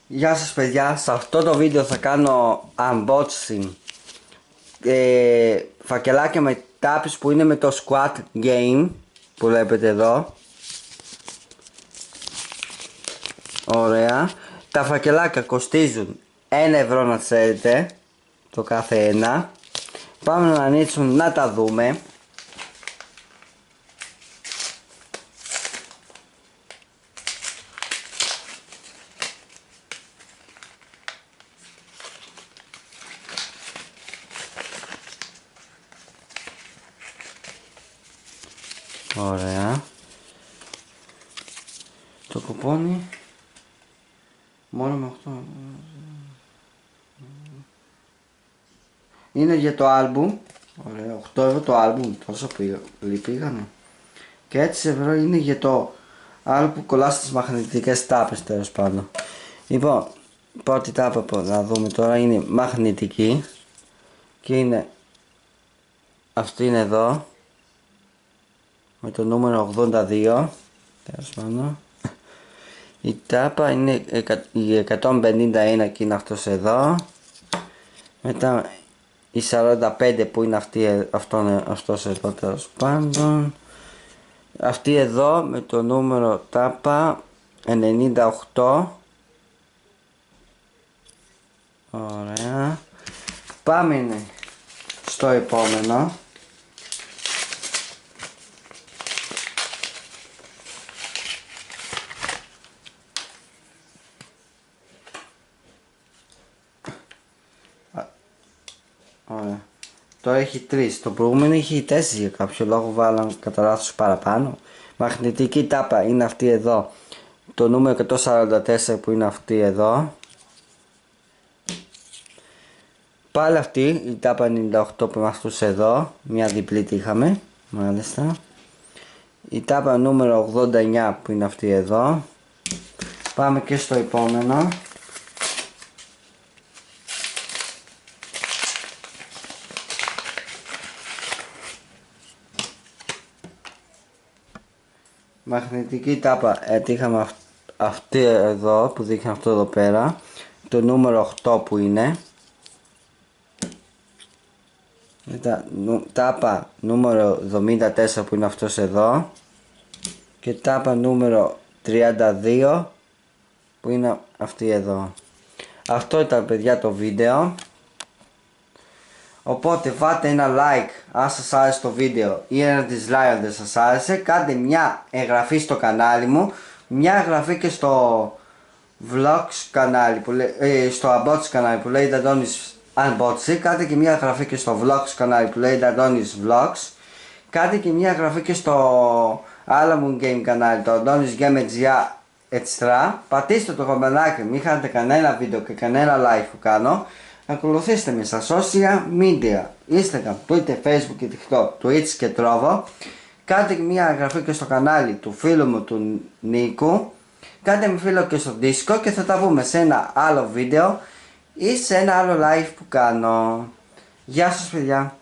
Γεια σας παιδιά, σε αυτό το βίντεο θα κάνω unboxing φακελάκια με τάπης που είναι με το Squad Game που βλέπετε εδώ. Ωραία. Τα φακελάκια κοστίζουν 1 ευρώ να ξέρετε το κάθε ένα. Πάμε να ανοίξουμε να τα δούμε. Ωραία. Το κουπόνι μόνο με 8 είναι για το άλμπουμ. Ωραία, 8 ευρώ το άλμπουμ, τόσο πήγανε. Και 6 ευρώ είναι για το άλλο που κολλά στις μαγνητικές τάπες, τέλος πάντων. Λοιπόν, πρώτη τάπα που θα δούμε τώρα είναι μαγνητική και είναι αυτή, είναι εδώ με το νούμερο 82, τέλος πάντων. Η τάπα είναι η 151 και είναι αυτός εδώ. Μετά η 45 που είναι αυτή, αυτός εδώ, τέλος πάντων. Αυτή εδώ με το νούμερο τάπα 98. Ωραία. Πάμε στο επόμενο. Ωραία. Το έχει 3. Το προηγούμενο είχε 4 για κάποιο λόγο, βάλαν κατά λάθος παραπάνω. Μαγνητική τάπα είναι αυτή εδώ. Το νούμερο 144 που είναι αυτή εδώ. Πάλι αυτή η τάπα 98 που είμαστε εδώ. Μια διπλή τη είχαμε. Μάλιστα. Η τάπα νούμερο 89 που είναι αυτή εδώ. Πάμε και στο επόμενο. Μαγνητική τάπα είχαμε αυτή εδώ που δείχνει αυτό εδώ πέρα. Το νούμερο 8 που είναι. Μετά τάπα νούμερο 74 που είναι αυτός εδώ. Και τάπα νούμερο 32 που είναι αυτή εδώ. Αυτό ήταν παιδιά το βίντεο. Οπότε βάλτε ένα like αν σας άρεσε το βίντεο ή ένα dislike αν δεν σας άρεσε. Κάντε μια εγγραφή στο κανάλι μου, μια εγγραφή και στο vlogs κανάλι που στο unboxing κανάλι που λέγεται Αντώνης Unboxing. Κάντε και μια εγγραφή και στο vlogs κανάλι που λέγεται Αντώνης Vlogs. Κάντε και μια εγγραφή και στο άλλο μου game κανάλι, το Αντώνης Game Extra. Πατήστε το καμπανάκι, μην χάνετε κανένα βίντεο και κανένα live που κάνω. Ακολουθήστε με στα social media, Instagram, Twitter, Facebook και TikTok, Twitch και Trovo. Κάντε μια εγγραφή και στο κανάλι του φίλου μου του Νίκου. Κάντε με φίλο και στο Discord και θα τα πούμε σε ένα άλλο βίντεο ή σε ένα άλλο live που κάνω. Γεια σας παιδιά.